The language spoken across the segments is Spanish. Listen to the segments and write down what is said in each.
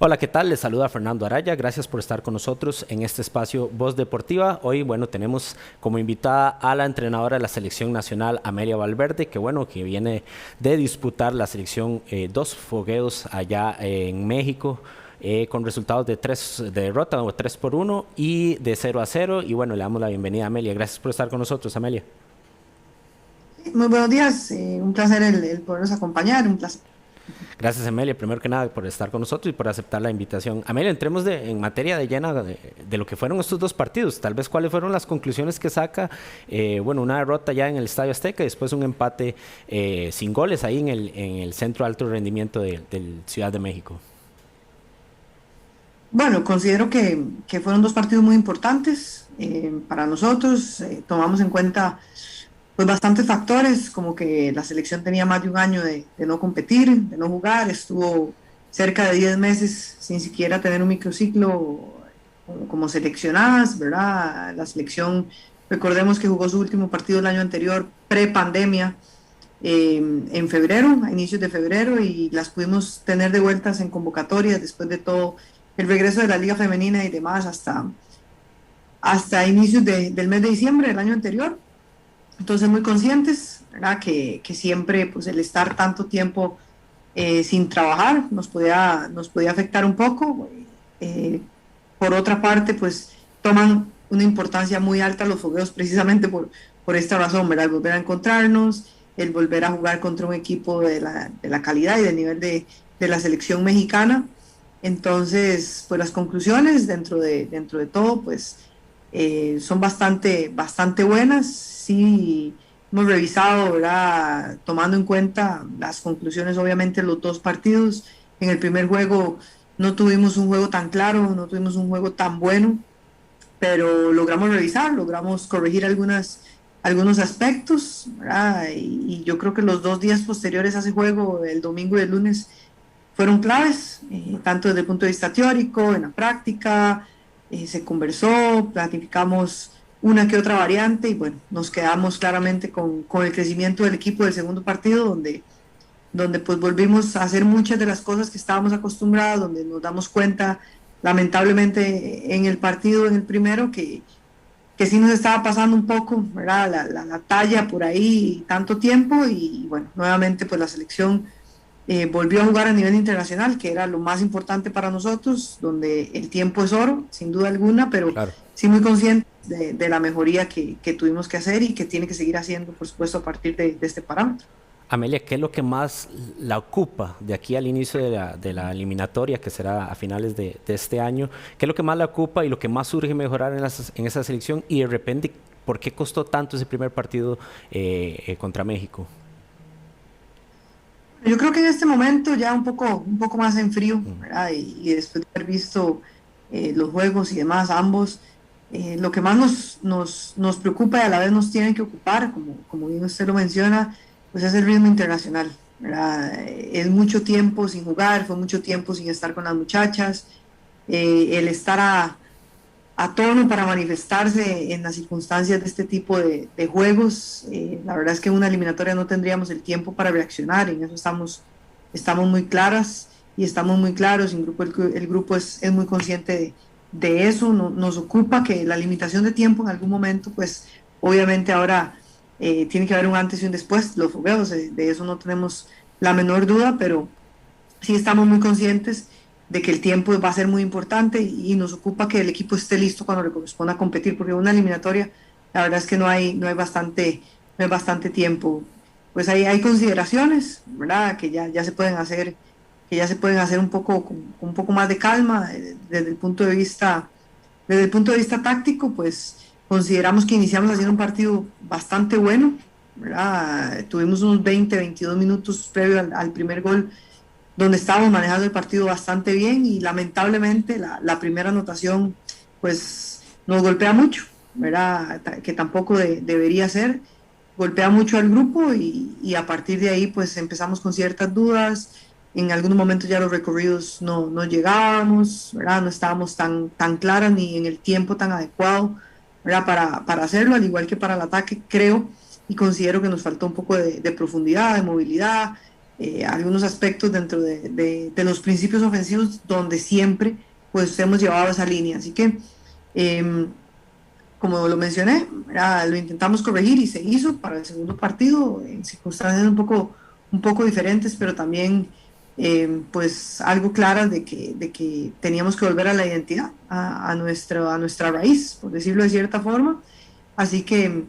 Hola, ¿qué tal? Les saluda Fernando Araya. Gracias por estar con nosotros en este espacio Voz Deportiva. Hoy, bueno, tenemos como invitada a la entrenadora de la selección nacional, Amelia Valverde, que viene de disputar la selección dos fogueos allá en México. Con resultados de de derrota o 3-1 y de 0-0. Y bueno, le damos la bienvenida a Amelia. Gracias por estar con nosotros, Amelia. Muy buenos días, un placer el podernos acompañar, un placer. Gracias, Amelia, primero que nada por estar con nosotros y por aceptar la invitación. Amelia, entremos en materia de llena de lo que fueron estos dos partidos. Tal vez cuáles fueron las conclusiones que saca. Bueno, una derrota ya en el Estadio Azteca y después un empate sin goles ahí en el Centro de Alto Rendimiento del Ciudad de México. Bueno, considero que fueron dos partidos muy importantes para nosotros. Tomamos en cuenta pues bastantes factores, como que la selección tenía más de un año de no competir, de no jugar, estuvo cerca de 10 meses sin siquiera tener un microciclo como seleccionadas, ¿verdad? La selección, recordemos que jugó su último partido el año anterior, pre-pandemia, en febrero, a inicios de febrero, y las pudimos tener de vueltas en convocatorias después de todo el regreso de la Liga Femenina y demás hasta inicios del mes de diciembre del año anterior. Entonces, muy conscientes, ¿verdad? Que siempre pues, el estar tanto tiempo sin trabajar nos podía afectar un poco. Por otra parte, pues toman una importancia muy alta los fogueos precisamente por esta razón, ¿verdad? El volver a encontrarnos, el volver a jugar contra un equipo de la calidad y del nivel de la selección mexicana. Entonces, pues las conclusiones dentro de todo, pues son bastante buenas. Sí, hemos revisado, ¿verdad? Tomando en cuenta las conclusiones, obviamente, los dos partidos. En el primer juego no tuvimos un juego tan claro, no tuvimos un juego tan bueno, pero logramos revisar, logramos corregir algunos aspectos, ¿verdad? Y yo creo que los 2 días posteriores a ese juego, el domingo y el lunes, fueron claves, tanto desde el punto de vista teórico, en la práctica, se conversó, planificamos una que otra variante y bueno, nos quedamos claramente con el crecimiento del equipo del segundo partido, donde pues volvimos a hacer muchas de las cosas que estábamos acostumbrados, donde nos damos cuenta, lamentablemente, en el partido, en el primero, que sí nos estaba pasando un poco, ¿verdad? La talla por ahí tanto tiempo y bueno, nuevamente pues la selección volvió a jugar a nivel internacional, que era lo más importante para nosotros, donde el tiempo es oro, sin duda alguna, pero Claro. sí muy consciente de la mejoría que tuvimos que hacer y que tiene que seguir haciendo, por supuesto, a partir de este parámetro. Amelia, ¿qué es lo que más la ocupa de aquí al inicio de la eliminatoria, que será a finales de este año? ¿Qué es lo que más la ocupa y lo que más surge mejorar en esa selección? Y de repente, ¿por qué costó tanto ese primer partido contra México? Yo creo que en este momento ya un poco más en frío, ¿verdad? Y después de haber visto los juegos y demás, ambos, lo que más nos preocupa y a la vez nos tiene que ocupar, como bien usted lo menciona, pues es el ritmo internacional, ¿verdad? Es mucho tiempo sin jugar, fue mucho tiempo sin estar con las muchachas, el estar a tono para manifestarse en las circunstancias de este tipo de juegos. La verdad es que en una eliminatoria no tendríamos el tiempo para reaccionar, en eso estamos muy claras y estamos muy claros, el grupo es muy consciente de eso, nos ocupa que la limitación de tiempo en algún momento, pues obviamente ahora tiene que haber un antes y un después, los fogueos, de eso no tenemos la menor duda, pero sí estamos muy conscientes de que el tiempo va a ser muy importante y nos ocupa que el equipo esté listo cuando le corresponda competir, porque una eliminatoria, la verdad es que no hay bastante tiempo. Pues hay consideraciones, ¿verdad? Que ya se pueden hacer, con un poco más de calma desde el punto de vista táctico, pues consideramos que iniciamos haciendo un partido bastante bueno, ¿verdad? Tuvimos unos 20, 22 minutos previo al primer gol donde estábamos manejando el partido bastante bien y lamentablemente la primera anotación pues nos golpea mucho, ¿verdad? Que tampoco debería ser, golpea mucho al grupo y a partir de ahí pues empezamos con ciertas dudas, en algunos momentos ya los recorridos no llegábamos, ¿verdad? No estábamos tan claras ni en el tiempo tan adecuado, ¿verdad? Para hacerlo, al igual que para el ataque, creo y considero que nos faltó un poco de profundidad, de movilidad, algunos aspectos dentro de los principios ofensivos donde siempre pues hemos llevado esa línea. Así que, como lo mencioné, lo intentamos corregir y se hizo para el segundo partido en circunstancias un poco diferentes, pero también pues algo claras de que teníamos que volver a la identidad, a nuestra raíz, por decirlo de cierta forma. Así que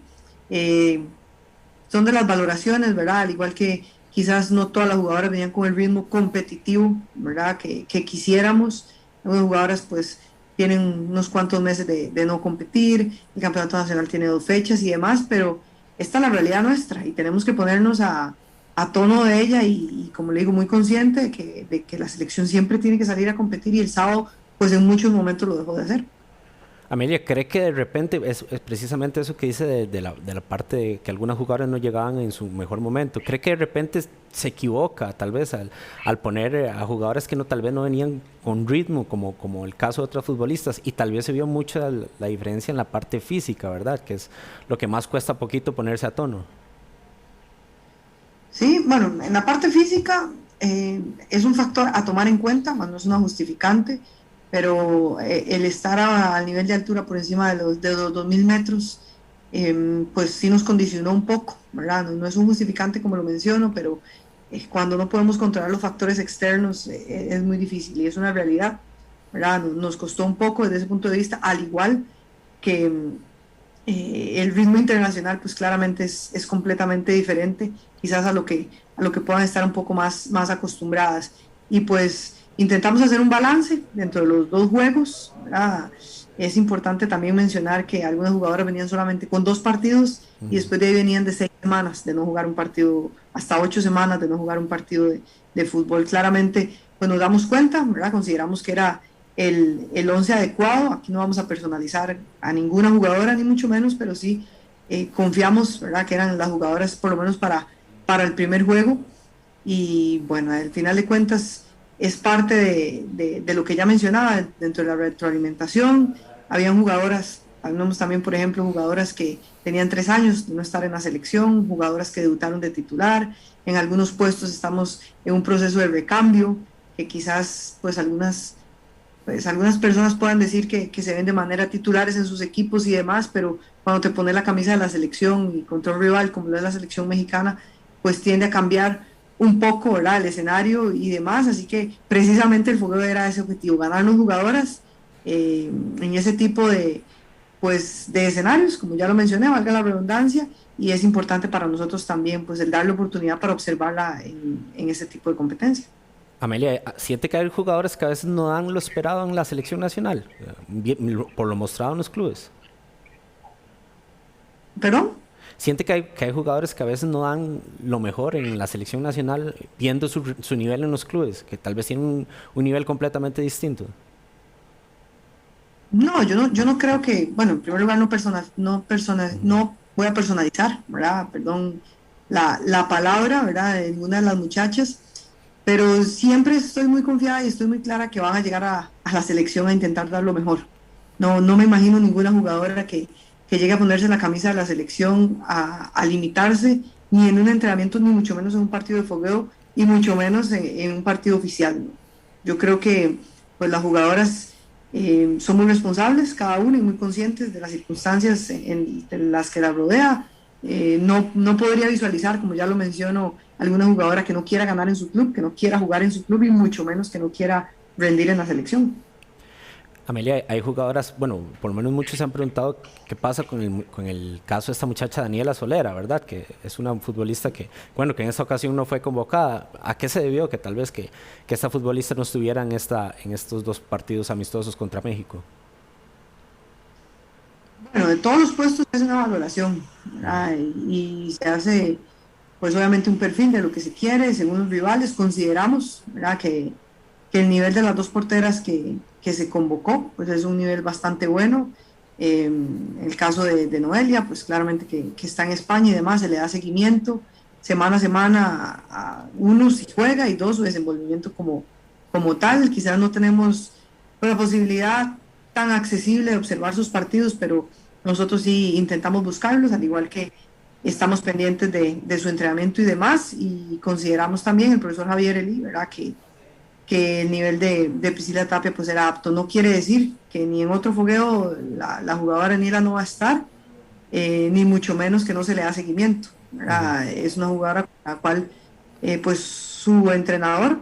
son de las valoraciones, ¿verdad? Al igual que quizás no todas las jugadoras venían con el ritmo competitivo, ¿verdad? Que quisiéramos. Algunas jugadoras pues tienen unos cuantos meses de no competir, el campeonato nacional tiene 2 fechas y demás, pero esta es la realidad nuestra y tenemos que ponernos a tono de ella y como le digo, muy consciente de que la selección siempre tiene que salir a competir y el sábado pues en muchos momentos lo dejó de hacer. Amelia, ¿cree que de repente es precisamente eso que dice de la parte de que algunas jugadoras no llegaban en su mejor momento? ¿Cree que de repente se equivoca tal vez al poner a jugadoras que tal vez no venían con ritmo, como el caso de otras futbolistas? Y tal vez se vio mucha la diferencia en la parte física, ¿verdad? Que es lo que más cuesta poquito ponerse a tono. Sí, bueno, en la parte física es un factor a tomar en cuenta, no es una justificante, pero el estar al nivel de altura por encima de los 2000 metros, pues sí nos condicionó un poco, ¿verdad? No es un justificante como lo menciono, pero cuando no podemos controlar los factores externos es muy difícil y es una realidad, ¿verdad? Nos costó un poco desde ese punto de vista, al igual que el ritmo internacional pues claramente es completamente diferente quizás a lo que puedan estar un poco más acostumbradas y pues intentamos hacer un balance dentro de los 2 juegos, ¿verdad? Es importante también mencionar que algunas jugadoras venían solamente con 2 partidos y después de ahí venían de 6 semanas de no jugar un partido, hasta 8 semanas de no jugar un partido de fútbol. Claramente pues nos damos cuenta, ¿verdad? Consideramos que era el 11 adecuado. Aquí no vamos a personalizar a ninguna jugadora, ni mucho menos, pero sí confiamos, ¿verdad?, que eran las jugadoras por lo menos para el primer juego. Y bueno, al final de cuentas es parte de lo que ya mencionaba dentro de la retroalimentación. Habían jugadoras, hablamos también, por ejemplo, jugadoras que tenían 3 años de no estar en la selección, jugadoras que debutaron de titular. En algunos puestos estamos en un proceso de recambio, que quizás pues algunas personas puedan decir que se ven de manera titulares en sus equipos y demás, pero cuando te pones la camisa de la selección y contra un rival como lo es la selección mexicana, pues tiende a cambiar un poco, ¿verdad?, el escenario y demás. Así que precisamente el fogueo era ese objetivo, ganar las jugadoras en ese tipo pues, de escenarios, como ya lo mencioné, valga la redundancia, y es importante para nosotros también pues, el darle oportunidad para observarla en ese tipo de competencia. Amelia, ¿siente que hay jugadores que a veces no dan lo esperado en la selección nacional, por lo mostrado en los clubes? ¿Perdón? ¿Siente que hay jugadores que a veces no dan lo mejor en la selección nacional viendo su nivel en los clubes, que tal vez tienen un nivel completamente distinto? No, yo no creo que, bueno, en primer lugar no voy a personalizar, ¿verdad? Perdón la palabra, ¿verdad?, de ninguna de las muchachas, pero siempre estoy muy confiada y estoy muy clara que van a llegar a la selección a intentar dar lo mejor. No me imagino ninguna jugadora que llegue a ponerse la camisa de la selección a limitarse, ni en un entrenamiento, ni mucho menos en un partido de fogueo, y mucho menos en un partido oficial, ¿no? Yo creo que pues las jugadoras son muy responsables, cada una, y muy conscientes de las circunstancias en las que las rodea. No podría visualizar, como ya lo menciono, alguna jugadora que no quiera ganar en su club, que no quiera jugar en su club y mucho menos que no quiera rendir en la selección. Amelia, hay jugadoras, bueno, por lo menos muchos se han preguntado qué pasa con el caso de esta muchacha Daniela Solera, ¿verdad? Que es una futbolista que, bueno, que en esta ocasión no fue convocada. ¿A qué se debió que tal vez que esta futbolista no estuviera en estos 2 partidos amistosos contra México? Bueno, de todos los puestos es una valoración, ¿verdad? Y se hace, pues obviamente un perfil de lo que se quiere según los rivales. Consideramos, ¿verdad?, que el nivel de las 2 porteras que se convocó, pues es un nivel bastante bueno. El caso de Noelia, pues claramente que está en España y demás, se le da seguimiento semana a semana a uno si juega y 2 su desenvolvimiento como tal. Quizás no tenemos la posibilidad tan accesible de observar sus partidos, pero nosotros sí intentamos buscarlos, al igual que estamos pendientes de su entrenamiento y demás, y consideramos también el profesor Javier Eli, ¿verdad? Que el nivel de Priscila Tapia pues era apto. No quiere decir que ni en otro fogueo la jugadora Nila no va a estar, ni mucho menos que no se le da seguimiento, ¿verdad? Es una jugadora con la cual pues su entrenador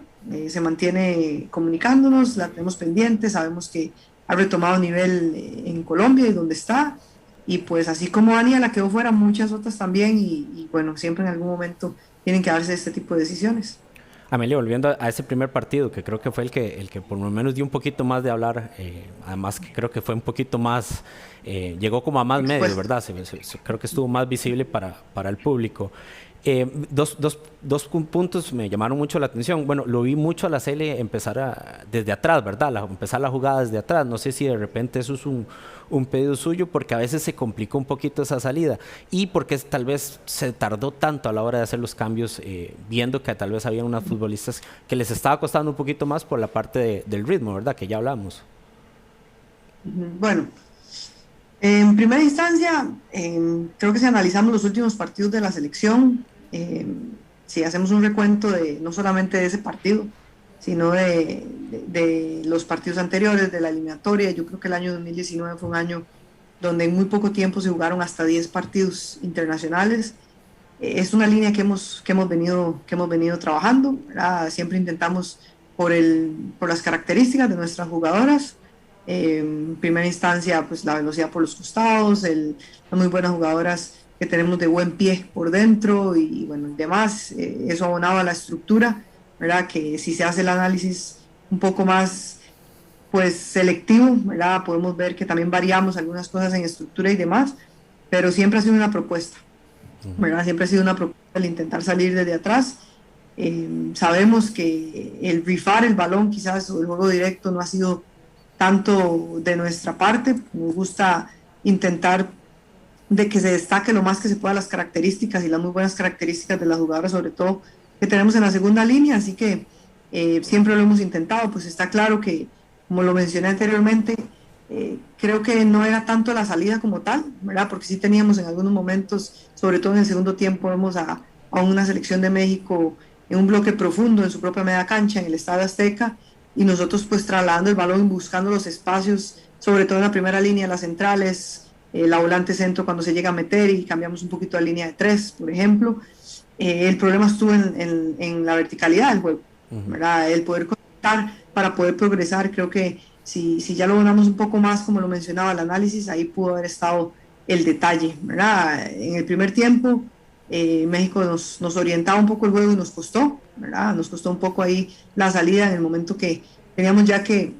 se mantiene comunicándonos, la tenemos pendiente, sabemos que ha retomado nivel en Colombia y donde está, y pues así como Ania la quedó fuera, muchas otras también, y bueno, siempre en algún momento tienen que darse este tipo de decisiones. Amelia, volviendo a ese primer partido, que creo que fue el que por lo menos dio un poquito más de hablar, además que creo que fue un poquito más, llegó como a más medios, ¿verdad? Creo que estuvo más visible para el público. Dos puntos me llamaron mucho la atención. Bueno, lo vi mucho a la Cele empezar desde atrás, ¿verdad? Empezar la jugada desde atrás. No sé si de repente eso es un pedido suyo, porque a veces se complicó un poquito esa salida y porque tal vez se tardó tanto a la hora de hacer los cambios, viendo que tal vez había unas futbolistas que les estaba costando un poquito más por la parte del ritmo, ¿verdad? Que ya hablamos. Bueno, en primera instancia, creo que si analizamos los últimos partidos de la selección, si hacemos un recuento de no solamente de ese partido, sino de los partidos anteriores, de la eliminatoria, yo creo que el año 2019 fue un año donde en muy poco tiempo se jugaron hasta 10 partidos internacionales. Es una línea que hemos venido trabajando, ¿verdad? Siempre intentamos por las características de nuestras jugadoras. En primera instancia, pues la velocidad por los costados, las muy buenas jugadoras que tenemos de buen pie por dentro y bueno, demás, eso abonado a la estructura, ¿verdad? Que si se hace el análisis un poco más pues selectivo, ¿verdad? Podemos ver que también variamos algunas cosas en estructura y demás, pero siempre ha sido una propuesta, ¿verdad? Siempre ha sido una propuesta el intentar salir desde atrás. Sabemos que el rifar el balón quizás o el juego directo no ha sido tanto de nuestra parte. Nos gusta intentar de que se destaque lo más que se pueda las características y las muy buenas características de las jugadoras, sobre todo que tenemos en la segunda línea, así que siempre lo hemos intentado. Pues está claro que, como lo mencioné anteriormente, creo que no era tanto la salida como tal, ¿verdad? Porque sí teníamos en algunos momentos, sobre todo en el segundo tiempo, vemos a una selección de México en un bloque profundo en su propia media cancha, en el Estadio Azteca, y nosotros pues trasladando el balón, buscando los espacios, sobre todo en la primera línea, las centrales, la volante centro cuando se llega a meter y cambiamos un poquito a línea de tres, por ejemplo. El problema estuvo en la verticalidad del juego, ¿verdad? El poder conectar para poder progresar. Creo que si ya lo donamos un poco más, como lo mencionaba el análisis, ahí pudo haber estado el detalle, ¿verdad? En el primer tiempo, México nos orientaba un poco el juego y nos costó, ¿verdad? Nos costó un poco ahí la salida en el momento que teníamos ya que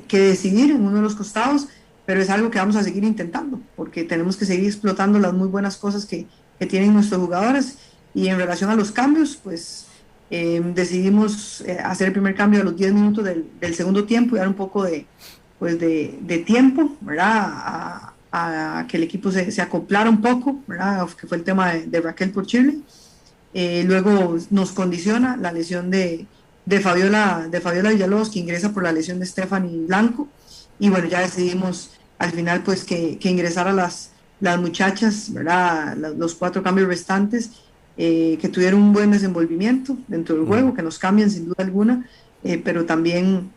decidir en uno de los costados, pero es algo que vamos a seguir intentando, porque tenemos que seguir explotando las muy buenas cosas que tienen nuestros jugadores. Y en relación a los cambios, pues decidimos hacer el primer cambio a los 10 minutos del segundo tiempo y dar un poco de tiempo, ¿verdad? A que el equipo se acoplara un poco, ¿verdad? Que fue el tema de Raquel por Chile. Luego nos condiciona la lesión de Fabiola Villalobos, que ingresa por la lesión de Stephanie Blanco, y bueno, ya decidimos al final pues que ingresara las muchachas, ¿verdad? Los 4 cambios restantes, que tuvieron un buen desenvolvimiento dentro del juego, que nos cambian sin duda alguna, pero también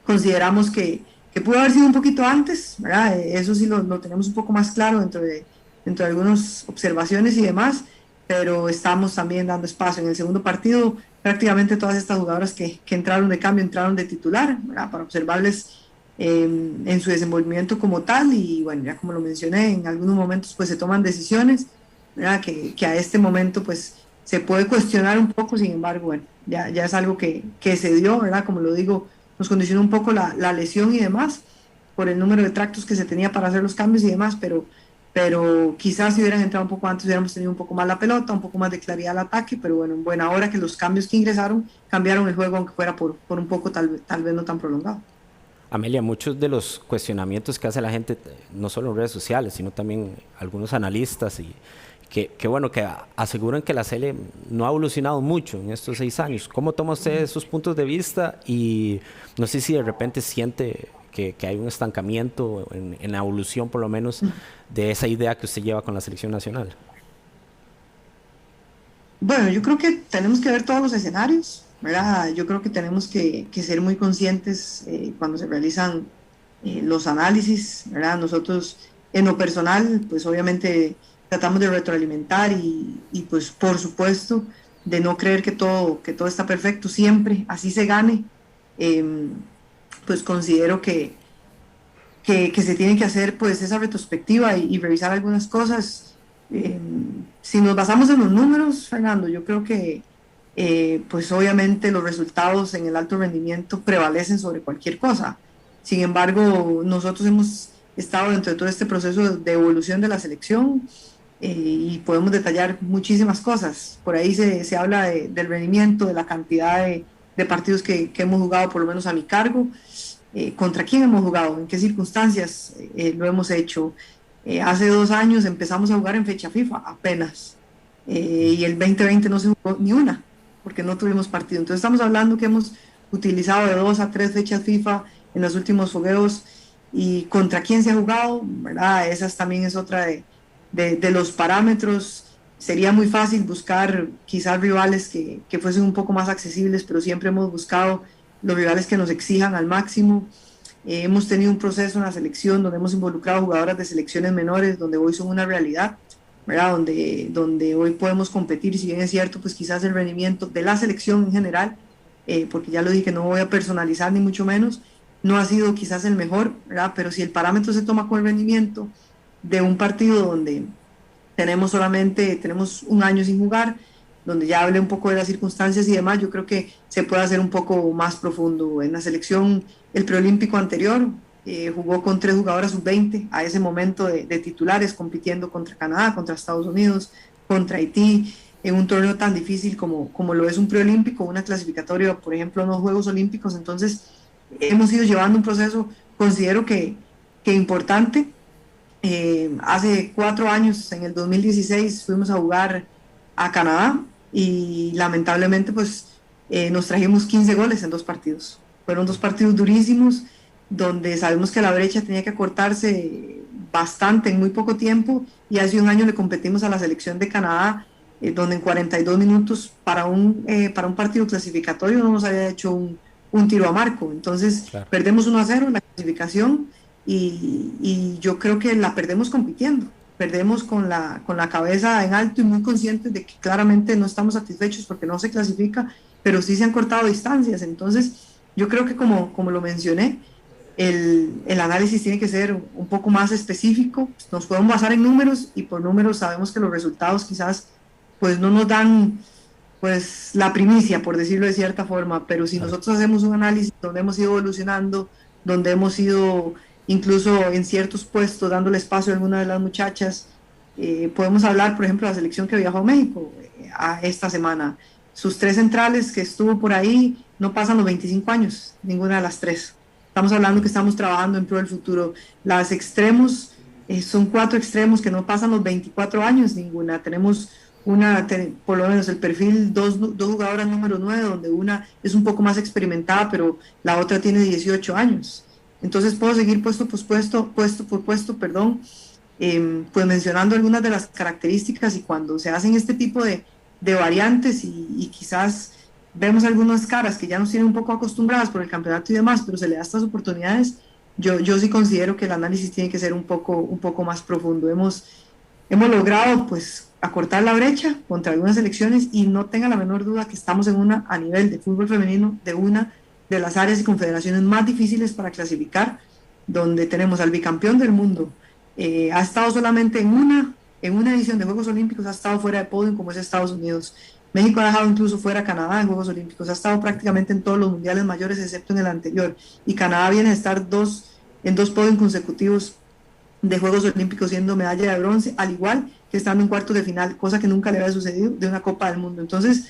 consideramos que pudo haber sido un poquito antes, ¿verdad? Eso sí lo tenemos un poco más claro dentro de algunas observaciones y demás, pero estamos también dando espacio. En el segundo partido, prácticamente todas estas jugadoras que entraron de cambio, entraron de titular, ¿verdad? Para observarles en su desenvolvimiento como tal, y bueno, ya como lo mencioné, en algunos momentos pues se toman decisiones, ¿verdad? Que a este momento pues se puede cuestionar un poco. Sin embargo, bueno, ya es algo que se dio, ¿verdad? Como lo digo, nos condicionó un poco la lesión y demás, por el número de tractos que se tenía para hacer los cambios y demás, pero quizás si hubieran entrado un poco antes hubiéramos tenido un poco más la pelota, un poco más de claridad al ataque, pero bueno, en buena hora que los cambios que ingresaron cambiaron el juego, aunque fuera por un poco tal vez no tan prolongado. Amelia, muchos de los cuestionamientos que hace la gente, no solo en redes sociales, sino también algunos analistas, y que bueno, que aseguran que la Sele no ha evolucionado mucho en estos 6 años. ¿Cómo toma usted esos puntos de vista? Y no sé si de repente siente que hay un estancamiento en la evolución, por lo menos, de esa idea que usted lleva con la selección nacional. Bueno, yo creo que tenemos que ver todos los escenarios, ¿verdad? Yo creo que tenemos que ser muy conscientes cuando se realizan los análisis, ¿verdad? Nosotros, en lo personal, pues obviamente tratamos de retroalimentar y pues por supuesto de no creer que todo está perfecto siempre, así se gane. Em, pues considero que se tiene que hacer pues esa retrospectiva y revisar algunas cosas. Eh, si nos basamos en los números, Fernando, yo creo que pues obviamente los resultados en el alto rendimiento prevalecen sobre cualquier cosa. Sin embargo, nosotros hemos estado dentro de todo este proceso de evolución de la selección y podemos detallar muchísimas cosas. Por ahí se habla del rendimiento, de la cantidad de partidos que hemos jugado, por lo menos a mi cargo, contra quién hemos jugado, en qué circunstancias lo hemos hecho. Hace 2 años empezamos a jugar en fecha FIFA apenas y el 2020 no se jugó ni una porque no tuvimos partido. Entonces estamos hablando que hemos utilizado de 2 a 3 fechas FIFA en los últimos fogueos y contra quién se ha jugado, ¿verdad? Esa también es otra de los parámetros. Sería muy fácil buscar quizás rivales que fuesen un poco más accesibles, pero siempre hemos buscado los rivales que nos exijan al máximo. Hemos tenido un proceso en la selección donde hemos involucrado jugadoras de selecciones menores, donde hoy son una realidad, ¿verdad? Donde hoy podemos competir, si bien es cierto, pues quizás el rendimiento de la selección en general, porque ya lo dije, no voy a personalizar ni mucho menos, no ha sido quizás el mejor, ¿verdad? Pero si el parámetro se toma con el rendimiento de un partido donde tenemos un año sin jugar, donde ya hablé un poco de las circunstancias y demás, yo creo que se puede hacer un poco más profundo. En la selección, el preolímpico anterior, jugó con 3 jugadoras sub-20 a ese momento de titulares, compitiendo contra Canadá, contra Estados Unidos, contra Haití, en un torneo tan difícil como lo es un preolímpico, una clasificatoria, por ejemplo, en los Juegos Olímpicos. Entonces, hemos ido llevando un proceso, considero que importante. Hace 4 años, en el 2016, fuimos a jugar a Canadá y lamentablemente pues nos trajimos 15 goles en 2 partidos. Fueron 2 partidos durísimos donde sabemos que la brecha tenía que acortarse bastante en muy poco tiempo y hace un año le competimos a la selección de Canadá donde en 42 minutos para un partido clasificatorio no nos había hecho un tiro a marco. Entonces Claro. perdemos 1-0 en la clasificación y yo creo que la perdemos compitiendo. Perdemos con la cabeza en alto y muy conscientes de que claramente no estamos satisfechos porque no se clasifica, pero sí se han cortado distancias. Entonces, yo creo que como lo mencioné, el análisis tiene que ser un poco más específico. Nos podemos basar en números y por números sabemos que los resultados quizás pues no nos dan pues la primicia, por decirlo de cierta forma, pero si Claro. nosotros hacemos un análisis donde hemos ido evolucionando, donde hemos ido incluso en ciertos puestos dándole espacio a alguna de las muchachas, podemos hablar, por ejemplo, de la selección que viajó a México a esta semana. Sus 3 centrales que estuvo por ahí no pasan los 25 años, ninguna de las 3. Estamos hablando que estamos trabajando en pro del futuro. Las extremos, son 4 extremos que no pasan los 24 años, ninguna. Tenemos por lo menos el perfil, dos jugadoras número 9, donde una es un poco más experimentada, pero la otra tiene 18 años. Entonces puedo seguir puesto por puesto, perdón, pues mencionando algunas de las características y cuando se hacen este tipo de variantes y quizás vemos algunas caras que ya nos tienen un poco acostumbradas por el campeonato y demás, pero se le da estas oportunidades, yo sí considero que el análisis tiene que ser un poco más profundo. Hemos logrado pues acortar la brecha contra algunas selecciones y no tenga la menor duda que estamos a nivel de fútbol femenino de una de las áreas y confederaciones más difíciles para clasificar, donde tenemos al bicampeón del mundo, ha estado solamente en una edición de Juegos Olímpicos, ha estado fuera de podium como es Estados Unidos. México ha dejado incluso fuera a Canadá en Juegos Olímpicos, ha estado prácticamente en todos los mundiales mayores excepto en el anterior, y Canadá viene a estar en 2 podiums consecutivos de Juegos Olímpicos siendo medalla de bronce, al igual que estando en cuartos de final, cosa que nunca le había sucedido de una Copa del Mundo. Entonces,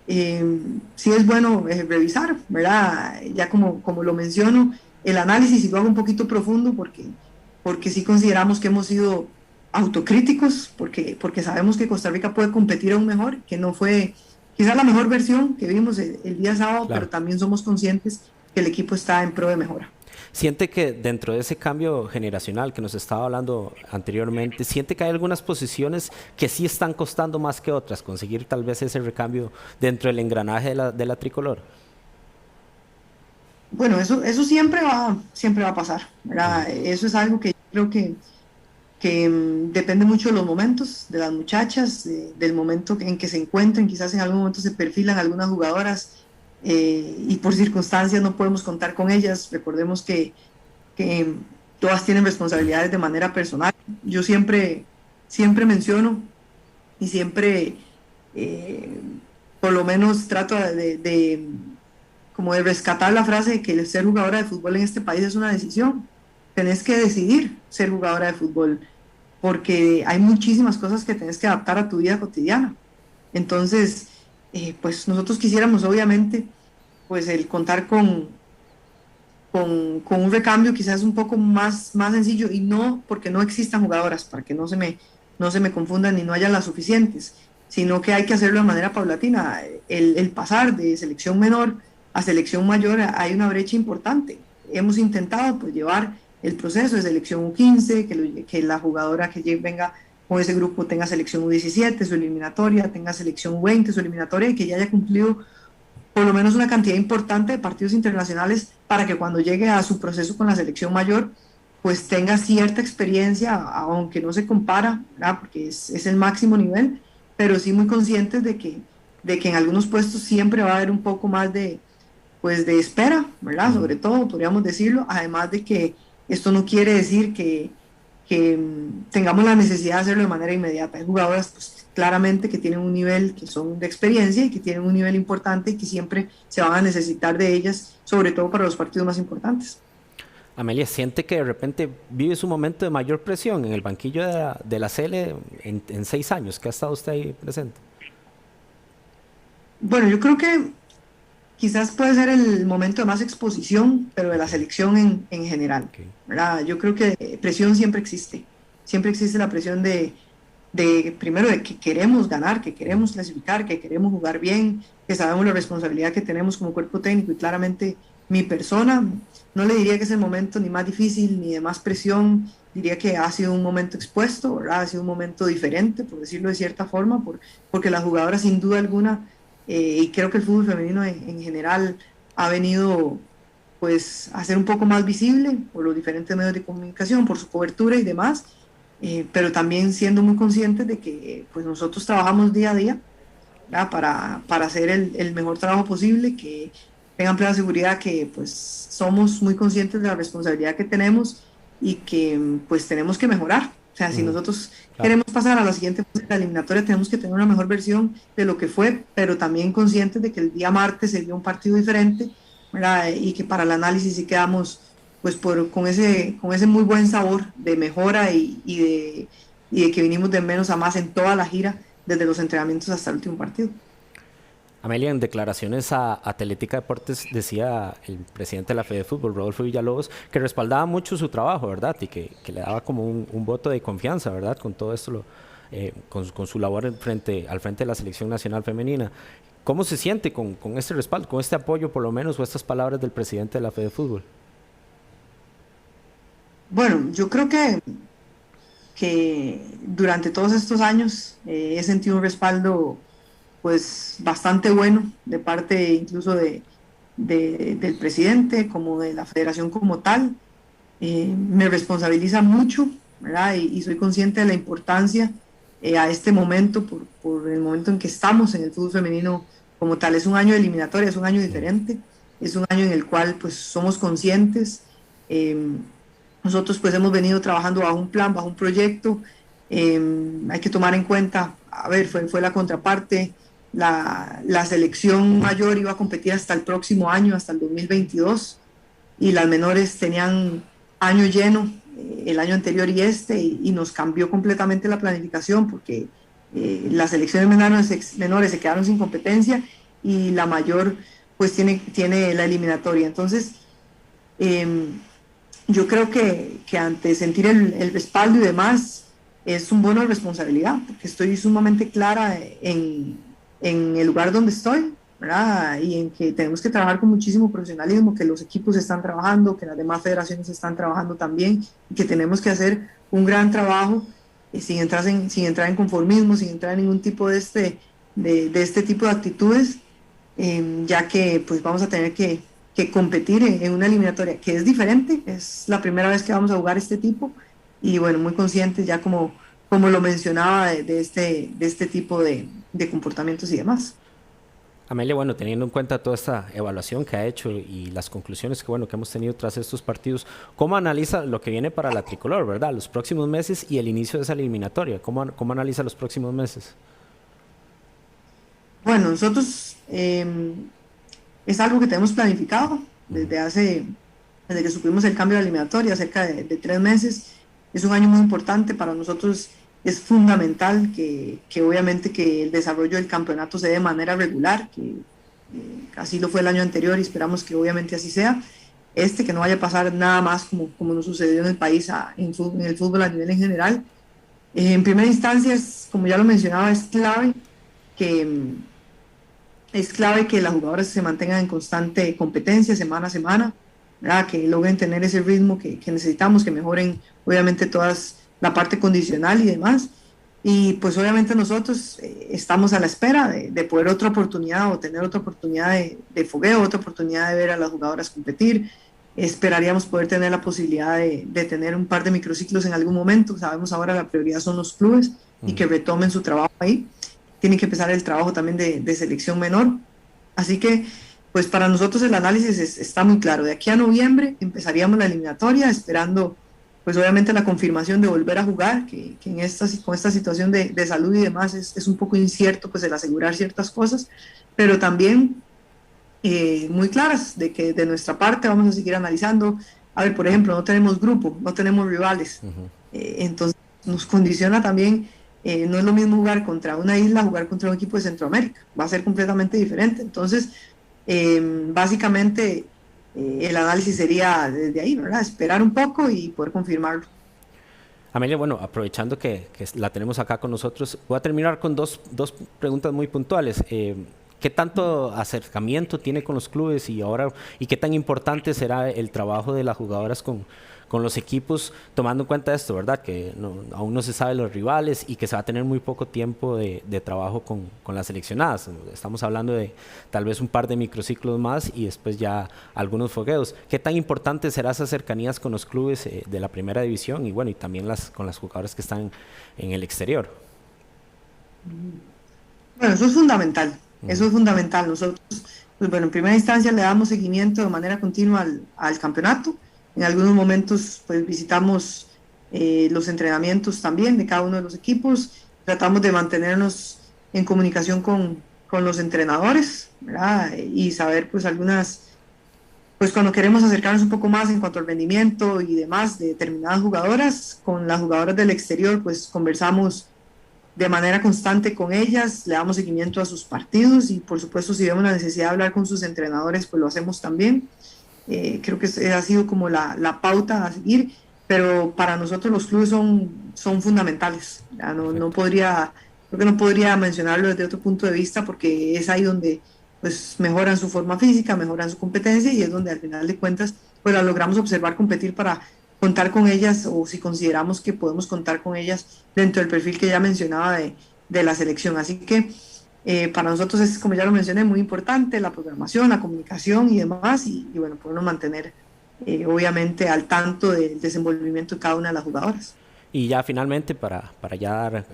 sí es bueno revisar, ¿verdad? Ya como lo menciono, el análisis y lo hago un poquito profundo porque sí consideramos que hemos sido autocríticos, porque sabemos que Costa Rica puede competir aún mejor, que no fue quizás la mejor versión que vimos el día sábado, Claro. pero también somos conscientes que el equipo está en pro de mejora. ¿Siente que dentro de ese cambio generacional que nos estaba hablando anteriormente, siente que hay algunas posiciones que sí están costando más que otras, conseguir tal vez ese recambio dentro del engranaje de la tricolor? Bueno, eso siempre va a pasar, ¿verdad? Eso es algo que yo creo que depende mucho de los momentos, de las muchachas, del momento en que se encuentren, quizás en algún momento se perfilan algunas jugadoras y por circunstancias no podemos contar con ellas. Recordemos que todas tienen responsabilidades de manera personal. Yo siempre menciono y siempre eh, por lo menos trato como de rescatar la frase de que el ser jugadora de fútbol en este país es una decisión. Tenés que decidir ser jugadora de fútbol porque hay muchísimas cosas que tenés que adaptar a tu vida cotidiana. Entonces, pues nosotros quisiéramos obviamente pues el contar con un recambio quizás un poco más sencillo y no porque no existan jugadoras, para que no se me confundan y no haya las suficientes, sino que hay que hacerlo de manera paulatina. El pasar de selección menor a selección mayor hay una brecha importante. Hemos intentado pues llevar el proceso de selección U15, que la jugadora que venga con ese grupo tenga selección U17, su eliminatoria, tenga selección U20, su eliminatoria, y que ya haya cumplido por lo menos una cantidad importante de partidos internacionales para que cuando llegue a su proceso con la selección mayor, pues tenga cierta experiencia, aunque no se compara, ¿verdad? Porque es el máximo nivel, pero sí muy conscientes de que en algunos puestos siempre va a haber un poco más pues de espera, ¿verdad? Sobre todo, podríamos decirlo, además de que esto no quiere decir que tengamos la necesidad de hacerlo de manera inmediata. Hay jugadoras pues, claramente que tienen un nivel, que son de experiencia y que tienen un nivel importante y que siempre se van a necesitar de ellas, sobre todo para los partidos más importantes. Amelia, ¿siente que de repente vive un momento de mayor presión en el banquillo de la CL en 6 años que ha estado usted ahí presente? Bueno, yo creo que quizás puede ser el momento de más exposición, pero de la selección en general, Okay. ¿verdad? Yo creo que presión siempre existe la presión primero de que queremos ganar, que queremos clasificar, que queremos jugar bien, que sabemos la responsabilidad que tenemos como cuerpo técnico y claramente mi persona, no le diría que es el momento ni más difícil ni de más presión, diría que ha sido un momento expuesto, ¿verdad? Ha sido un momento diferente, por decirlo de cierta forma, porque las jugadoras sin duda alguna y creo que el fútbol femenino en general ha venido pues a ser un poco más visible por los diferentes medios de comunicación, por su cobertura y demás, pero también siendo muy conscientes de que pues nosotros trabajamos día a día, ¿verdad? Para hacer el mejor trabajo posible, que tengan plena seguridad que pues somos muy conscientes de la responsabilidad que tenemos y que pues tenemos que mejorar. O sea, si nosotros queremos pasar a la siguiente fase de la eliminatoria, tenemos que tener una mejor versión de lo que fue, pero también conscientes de que el día martes se dio un partido diferente, ¿verdad? Y que para el análisis sí quedamos pues con ese muy buen sabor de mejora y de que vinimos de menos a más en toda la gira, desde los entrenamientos hasta el último partido. Amelia, en declaraciones a Atlética Deportes decía el presidente de la Fede de Fútbol, Rodolfo Villalobos, que respaldaba mucho su trabajo, ¿verdad? Y que le daba como un voto de confianza, ¿verdad? Con todo esto, con su labor al frente de la Selección Nacional Femenina. ¿Cómo se siente con este respaldo, con este apoyo por lo menos, o estas palabras del presidente de la Fede de Fútbol? Bueno, yo creo que durante todos estos años he sentido un respaldo pues bastante bueno de parte incluso del presidente como de la federación como tal. Me responsabiliza mucho, ¿verdad? Y soy consciente de la importancia a este momento, por el momento en que estamos en el fútbol femenino como tal. Es un año de eliminatoria, es un año diferente, es un año en el cual pues somos conscientes. Nosotros pues hemos venido trabajando bajo un plan, bajo un proyecto. Hay que tomar en cuenta, a ver, fue la contraparte, la selección mayor iba a competir hasta el próximo año, hasta el 2022, y las menores tenían año lleno, el año anterior y nos cambió completamente la planificación porque las selecciones menores se quedaron sin competencia y la mayor pues tiene la eliminatoria. Entonces, yo creo que ante sentir el respaldo y demás, es un bono de responsabilidad, porque estoy sumamente clara en el lugar donde estoy, ¿verdad? Y en que tenemos que trabajar con muchísimo profesionalismo, que los equipos están trabajando, que las demás federaciones están trabajando también, y que tenemos que hacer un gran trabajo sin entrar en conformismo, sin entrar en ningún tipo de este tipo de actitudes, ya que pues vamos a tener que competir en una eliminatoria que es diferente, es la primera vez que vamos a jugar este tipo, y bueno, muy conscientes ya como lo mencionaba de este tipo de comportamientos y demás. Amelia, bueno, teniendo en cuenta toda esta evaluación que ha hecho y las conclusiones que, bueno, que hemos tenido tras estos partidos, ¿cómo analiza lo que viene para la tricolor, verdad? Los próximos meses y el inicio de esa eliminatoria. ¿Cómo analiza los próximos meses? Bueno, nosotros es algo que tenemos planificado Ujú. desde que supimos el cambio de la eliminatoria, cerca de 3 meses. Es un año muy importante para nosotros. Es fundamental que obviamente que el desarrollo del campeonato se dé de manera regular, que así lo fue el año anterior y esperamos que obviamente así sea. Que no vaya a pasar nada más como nos sucedió en el país en el fútbol a nivel en general. En primera instancia, como ya lo mencionaba, que, es clave que las jugadoras se mantengan en constante competencia semana a semana, ¿verdad? Que logren tener ese ritmo que necesitamos, que mejoren obviamente todas la parte condicional y demás. Y pues obviamente nosotros estamos a la espera de poder otra oportunidad o tener otra oportunidad de fogueo, otra oportunidad de ver a las jugadoras competir. Esperaríamos poder tener la posibilidad de tener un par de microciclos en algún momento. Sabemos ahora la prioridad son los clubes y Ujú. que retomen su trabajo ahí. Tienen que empezar el trabajo también de selección menor. Así que, pues para nosotros el análisis está muy claro. De aquí a noviembre empezaríamos la eliminatoria, esperando, pues obviamente la confirmación de volver a jugar, que con esta situación de salud y demás es un poco incierto, pues el asegurar ciertas cosas, pero también muy claras de que de nuestra parte vamos a seguir analizando. A ver, por ejemplo, no tenemos grupo, no tenemos rivales, Ujú. entonces nos condiciona también. No es lo mismo jugar contra una isla, jugar contra un equipo de Centroamérica, va a ser completamente diferente. Entonces, básicamente, el análisis sería desde ahí, ¿verdad? Esperar un poco y poder confirmarlo. Amelia, bueno, aprovechando que la tenemos acá con nosotros, voy a terminar con dos preguntas muy puntuales. ¿Qué tanto acercamiento tiene con los clubes y qué tan importante será el trabajo de las jugadoras con los equipos, tomando en cuenta esto, ¿verdad? Que aún no se sabe los rivales y que se va a tener muy poco tiempo de trabajo con las seleccionadas. Estamos hablando de tal vez un par de microciclos más y después ya algunos fogueos. ¿Qué tan importante será esas cercanías con los clubes de la primera división y bueno, y también con las jugadoras que están en el exterior? Bueno, eso es fundamental, eso Ujú. es fundamental. Nosotros, pues bueno, en primera instancia le damos seguimiento de manera continua al campeonato. En algunos momentos, pues visitamos los entrenamientos también de cada uno de los equipos. Tratamos de mantenernos en comunicación con los entrenadores, ¿verdad? Y saber, pues, pues cuando queremos acercarnos un poco más en cuanto al rendimiento y demás de determinadas jugadoras, con las jugadoras del exterior, pues conversamos de manera constante con ellas, le damos seguimiento a sus partidos y por supuesto si vemos la necesidad de hablar con sus entrenadores, pues lo hacemos también. Creo que ha sido como la pauta a seguir, pero para nosotros los clubes son fundamentales. Ya no Perfecto. podría, creo que no podría mencionarlo desde otro punto de vista porque es ahí donde pues mejoran su forma física, mejoran su competencia y es donde al final de cuentas pues las logramos observar competir para contar con ellas o si consideramos que podemos contar con ellas dentro del perfil que ya mencionaba de la selección. Así que para nosotros es, como ya lo mencioné, muy importante la programación, la comunicación y demás, y bueno, podernos mantener obviamente al tanto del desenvolvimiento de cada una de las jugadoras. Y ya finalmente, para ya dar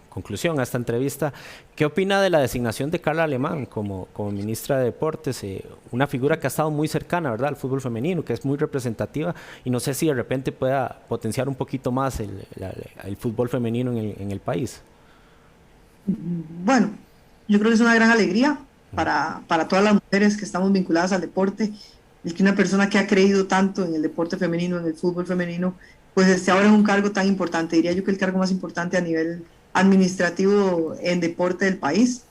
conclusión a esta entrevista, ¿qué opina de la designación de Carla Alemán como ministra de Deportes? Una figura que ha estado muy cercana, ¿verdad?, al fútbol femenino, que es muy representativa y no sé si de repente pueda potenciar un poquito más el fútbol femenino en el país. Bueno, yo creo que es una gran alegría para todas las mujeres que estamos vinculadas al deporte, el que una persona que ha creído tanto en el deporte femenino, en el fútbol femenino, pues esté ahora en un cargo tan importante, diría yo que el cargo más importante a nivel administrativo en deporte del país.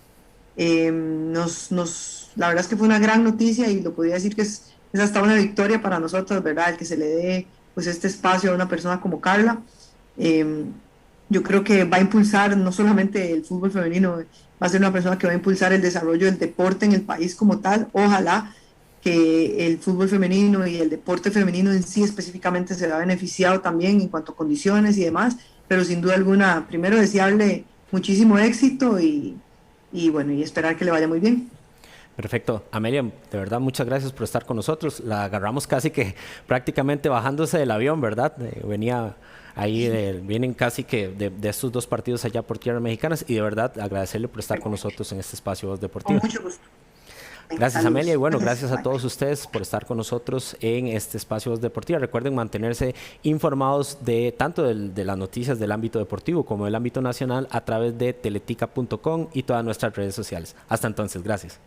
La verdad es que fue una gran noticia y lo podría decir que es hasta una victoria para nosotros, ¿verdad? El que se le dé pues este espacio a una persona como Carla. Eh, Yo creo que va a impulsar no solamente el fútbol femenino, va a ser una persona que va a impulsar el desarrollo del deporte en el país como tal. Ojalá que el fútbol femenino y el deporte femenino en sí específicamente se vea beneficiado también en cuanto a condiciones y demás, pero sin duda alguna, primero desearle muchísimo éxito y bueno, y esperar que le vaya muy bien. Perfecto. Amelia, de verdad, muchas gracias por estar con nosotros. La agarramos casi que prácticamente bajándose del avión, ¿verdad? Venía ahí, vienen casi que de estos dos partidos allá por tierras mexicanas y de verdad agradecerle por estar con nosotros en este espacio Voz Con Deportiva. mucho gusto. Venga, Gracias, Amelia, y saludos. bueno, Gracias. gracias a Bye. todos ustedes por estar con nosotros en este espacio Voz Deportiva. Recuerden mantenerse informados de tanto de las noticias del ámbito deportivo como del ámbito nacional a través de teletica.com y todas nuestras redes sociales. Hasta entonces, gracias.